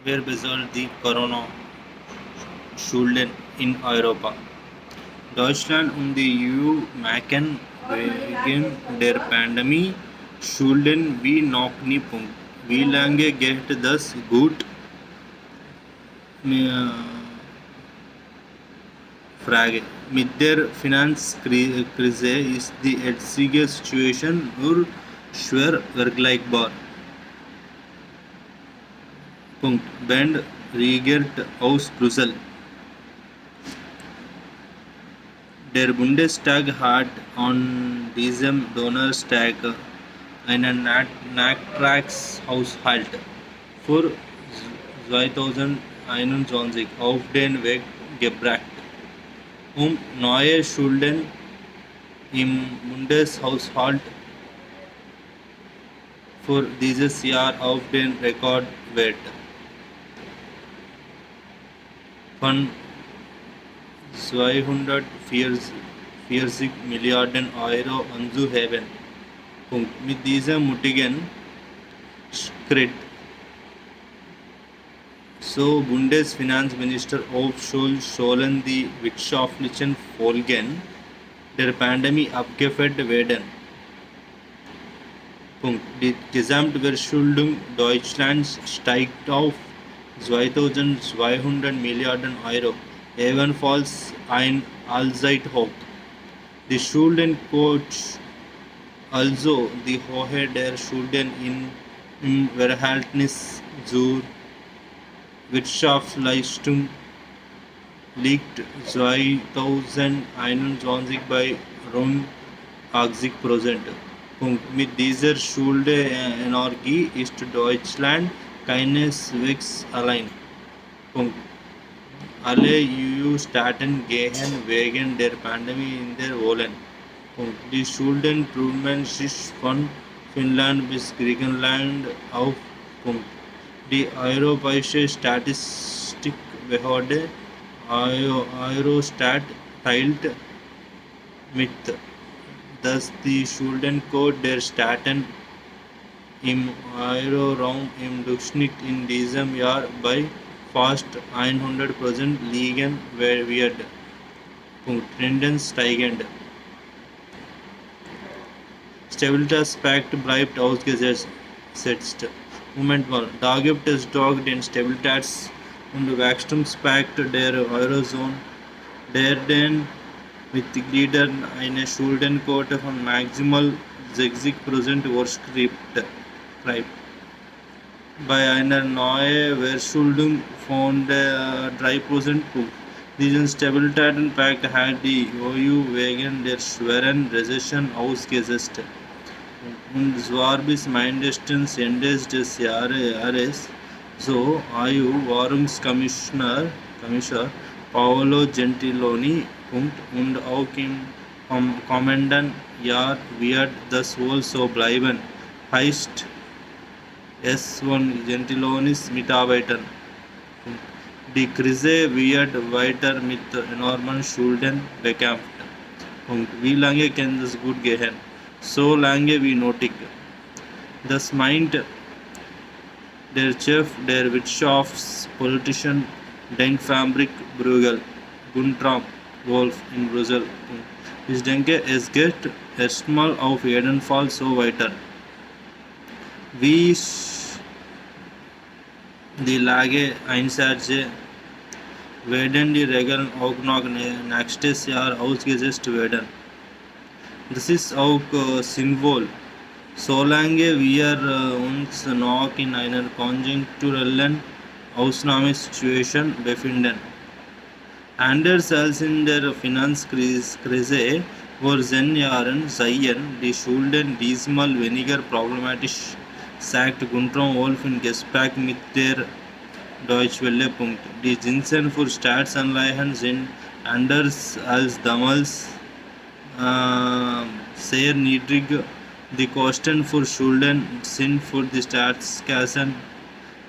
were beside the Corona Schulden in Europa. Deutschland und die EU machen wegen der Pandemie Schulden wie noch nie. Punkt. Wie lange geht das gut? Äh, Frage. Mit der Finanzkrise ist die jetzige Situation nur schwer vergleichbar. Punkt. Band regiert aus Brüssel. Der Bundestag hat an diesem Donnerstag einen Nachtragshaushalt für 2021 auf den Weg gebracht, um neue Schulden im Bundeshaushalt für dieses Jahr auf den Rekordwert von 240 Milliarden Euro anzuheben. Punkt. Mit diesem mutigen Schritt so Bundesfinanzminister Olaf Scholz sollen die wirtschaftlichen Folgen der Pandemie abgefedert werden. Punkt. Die Gesamtverschuldung Deutschlands steigt auf 2200 Milliarden Euro, ebenfalls ein Allzeithoch. Die Schuldenquote, also die Höhe der Schulden im Verhältnis zur Wirtschaftsleistung, liegt 2021 bei rund 80%. Punkt. Mit dieser Schuldenenergie ist Deutschland keineswegs allein. Punkt. Alle EU-Staaten gehen wegen der Pandemie in der Wollen. Punkt. Die Schulden trugen sich von Finnland bis Griechenland auf. Punkt. Die Europäische Statistikbehörde Eurostat teilt mit, dass die Schuldenquote der Staaten im Euroraum im Durchschnitt in diesem Jahr bei fast 100% liegen wird. Punkt. Tendenz steigend. Stabilitätspakt bleibt ausgesetzt. Moment mal, da gibt es doch den Stabilitäts- und Wachstumspakt der Eurozone, der den Mitgliedern eine Schuldenquote von maximal 60% vorschreibt. Bei einer neuen Verschuldung von 3%. Diesen Stabilitätspakt hat die EU wegen der schweren Rezession ausgesetzt. Und zwar bis mindestens Ende des Jahres, so EU-Währungskommissioner Paolo Gentiloni. Und auch im kommenden Jahr wird das wohl so bleiben, heißt es von Gentilonis Mitarbeitern. Die Krise wird weiter mit enormen Schulden bekämpft. Wie lange kann das gut gehen? So lange wie nötig. Das meint der Chef der Wirtschaftspolitischen Denkfabrik Bruegel, Guntram Wolf in Brüssel. Ich denke, es geht erstmal auf jeden Fall so weiter. Wie die Lage einschätze, werden die Regeln auch noch nächstes Jahr ausgesetzt werden. Das ist auch sinnvoll, solange wir uns noch in einer konjunkturellen Ausnahmesituation befinden. Anders als in der Finanzkrise vor 10 Jahren seien die Schulden diesmal weniger problematisch, sagt Guntram Wolf in Gespräch mit der Deutsche Welle. Die Zinsen für Staatsanleihen sind anders als damals sehr niedrig. Die Kosten für Schulden sind für die Staatskassen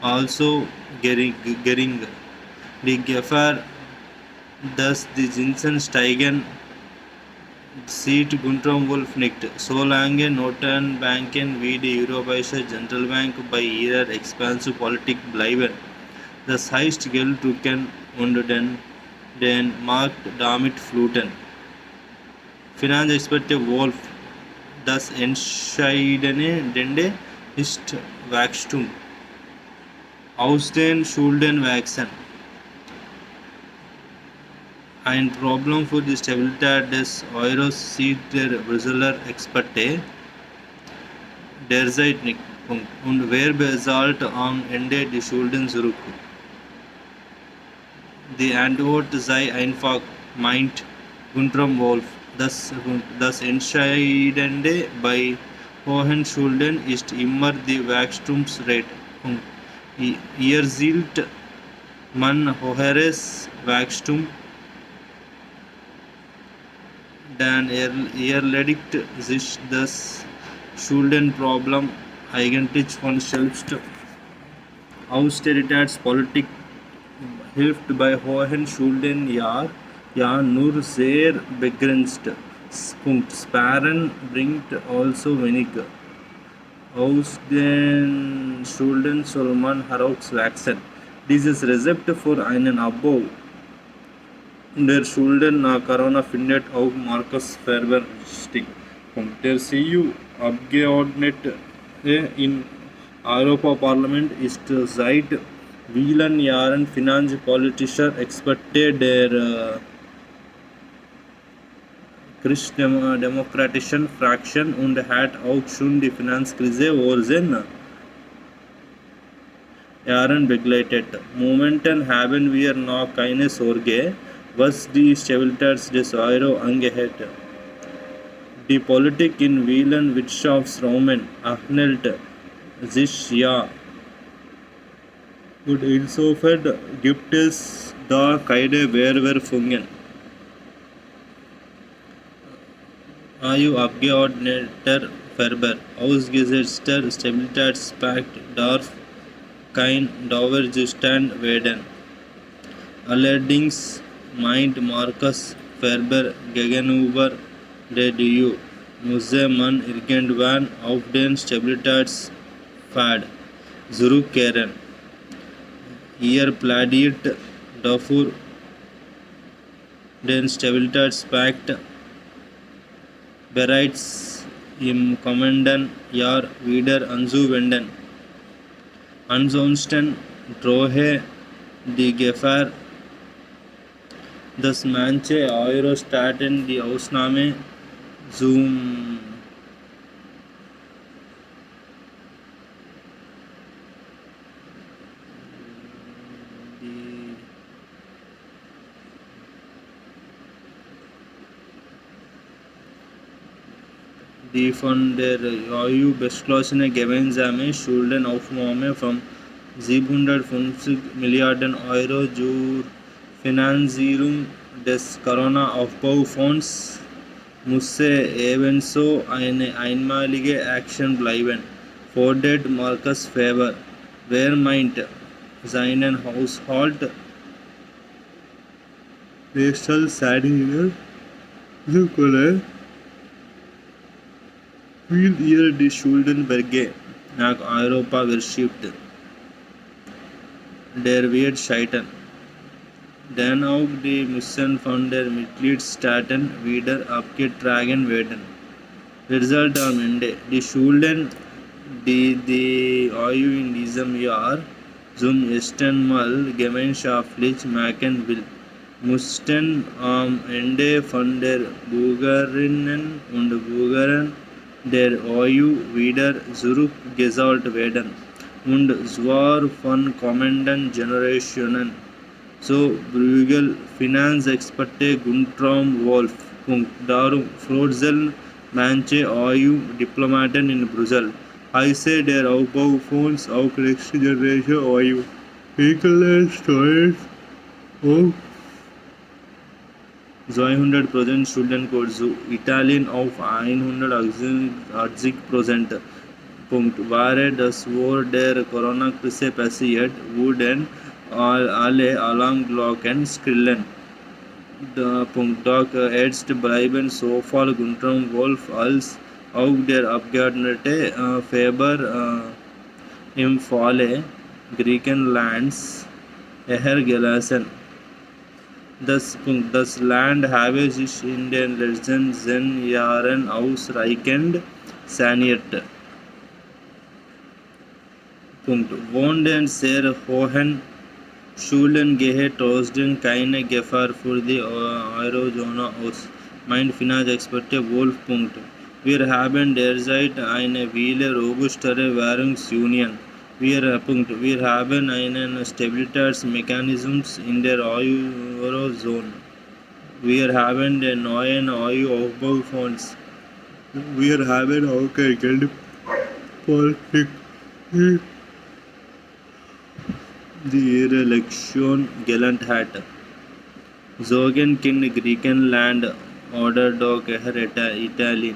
also gering. Die Gefahr, dass die Zinsen steigen, sieht Guntram Wolf nicht, solange Notenbanken wie die Europäische Zentralbank bei ihrer Expansive Politik bleiben. Das heißt Geldrücken und den Markt damit fluten. Finanzexperte Wolf, das Entscheidende ist Wachstum. Aus den Schulden wachsen. Ein Problem für die Stabilität des Euros sieht der Brüsseler Experte derzeit nicht. Und wer bezahlt am Ende die Schulden zurück? Die Antwort sei einfach, meint Guntram Wolf. Das Entscheidende bei hohen Schulden ist immer die Wachstumsrate. Erzielt man höheres Wachstum, dann erledigt sich das Schuldenproblem eigentlich von selbst. Austeritätspolitik hilft bei hohen Schulden ja nur sehr begrenzt. Sparen bringt also wenig. Aus den Schulden soll man herauswachsen. Dieses Rezept für einen Abbau der Schulden nach Corona findet auch Markus Ferber wichtig. Der CDU-Abgeordnete im Europaparlament ist seit vielen Jahren finanzpolitischer Experte der christdemokratischen Fraktion und hat auch schon die Finanzkrise vor 10 Jahren begleitet. Momentan haben wir noch keine Sorge, was die Stabilität des Euro angeht. Die Politik in vielen Wirtschaftsräumen ähnelt sich ja. Und insofern gibt es da keine Verwerfungen. EU-Abgeordneter Ferber, ausgesetzter Stabilitätspakt darf kein Dauerzustand werden. Allerdings meint Markus Ferber gegenüber der EU, müsse man irgendwann auf den Stabilitätspfad zurückkehren. Plädiert dafür, den Stabilitätspakt bereits im kommenden Jahr wieder anzuwenden. Ansonsten drohe die Gefahr, dass manche Euro-Staaten die Ausnahme zum die von der EU beschlossene gemeinsame Schuldenaufnahme von 750 Milliarden Euro zur Finanzierung des Corona-Aufbaufonds müsse ebenso eine einmalige Aktion bleiben, fordert Markus Ferber. Wer meint, seinen Haushalt besser sanieren zu können, will ihr die Schuldenberge nach Europa verschiebt, der wird scheitern. Denn auch die müssen von den Mitgliedstaaten wieder abgetragen werden. Result am Ende: die Schulden, die die EU in diesem Jahr zum ersten Mal gemeinschaftlich machen will, mussten am Ende von der Bürgerinnen und Bürgern der EU wieder zurückgezahlt werden, und zwar von kommenden Generationen. So Bruegel, Finanzexperte Guntram Wolf. Darum frözeln manche EU-Diplomaten in Brüssel. Heiße der Aufbaufonds auch nächste Generation EU. Griechenland steuert auf 200% Schuldenquote zu, Italien auf 180%. Wäre das vor der Corona-Krise passiert, wurden alle Alarmglocken skrillen. Doch jetzt bleiben sowohl Guntram Wolf als auch der Abgeordnete Ferber im Falle Griechenlands Eher das Land habe sich in den letzten 10 Jahren ausreichend saniert. Wohnt sehr hohen Schulden gehe trotzdem keine Gefahr für die Eurozone aus, meint Finanzexperte Wolf. Wir haben derzeit eine viel robustere Währungsunion. Wir haben einen Stabilitätsmechanismus in der Eurozone. Wir haben den neuen EU-Aufbaufonds. Wir haben auch Geldpolitik, die ihre Lektion gelernt hat. Sorgenkind Griechenland oder doch eher Italien.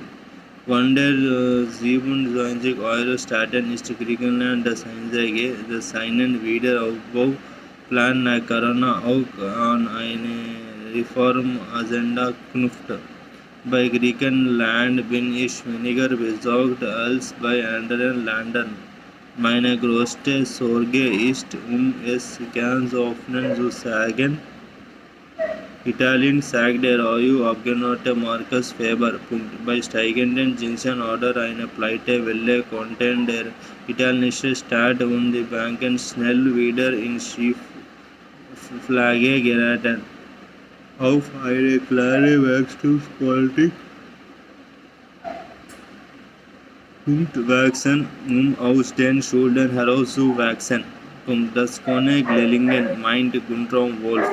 Von der 27-Euro-Staaten ist Griechenland das einzige, das seinen Wiederaufbauplan nach Corona auch an eine Reformagenda knüpft. Bei Griechenland bin ich weniger besorgt als bei anderen Ländern. Meine größte Sorge ist, es ganz offen zu sagen, Italien sagt der EU-Abgeordnete Markus Weber. Bei steigenden Zinsen oder einer Pleitewelle konnten der italienische Staat und die Banken schnell wieder in Schieflage geraten. Auf eine klare Wachstumspolitik wachsen, aus den Schulden herauszuwachsen. Das könne gelingen, meint Guntram Wolf.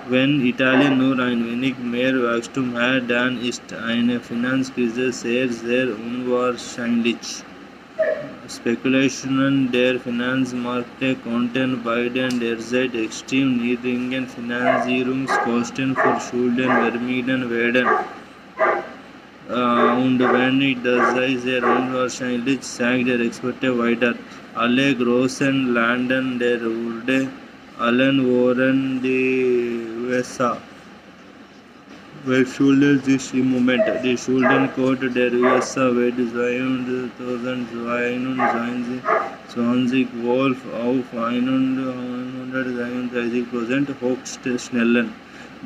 Wenn Italien nur ein wenig mehr Wachstum hat, dann ist eine Finanzkrise sehr, sehr unwahrscheinlich. Spekulationen der Finanzmärkte konnten bei den derzeit extrem niedrigen Finanzierungskosten für Schulden vermieden werden. Und wenn das sei sehr unwahrscheinlich, sagt der Experte weiter. Alle großen Länder der Erde, allen voran die USA, verschuldet sich im Moment. Die Schuldenquote der USA wird 2022 Wolf auf 133% hochstellen.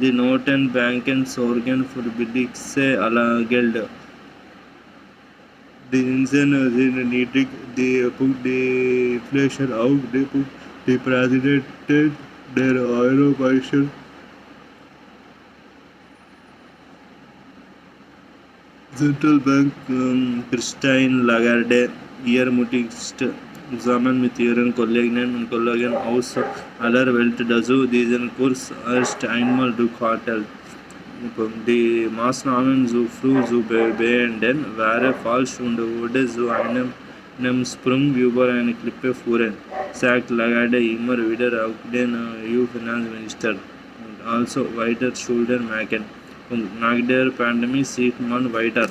Die Notenbanken sorgen für billiges Geld. Die Zinsen sind niedrig, die Inflation auch. Die Präsidentin der Europäischen Zentralbank Christine Lagarde ermutigt zusammen mit ihren Kolleginnen und Kollegen aus aller Welt dazu, diesen Kurs erst einmal durchzuhalten. Die Maßnahmen so früh zu beenden wäre falsch und würde zu einem Sprung über eine Klippe führen, sagt Lagarde immer wieder auch den EU-Finanzminister. Also weiter Schulden machen. Nach der Pandemie sieht man weiter.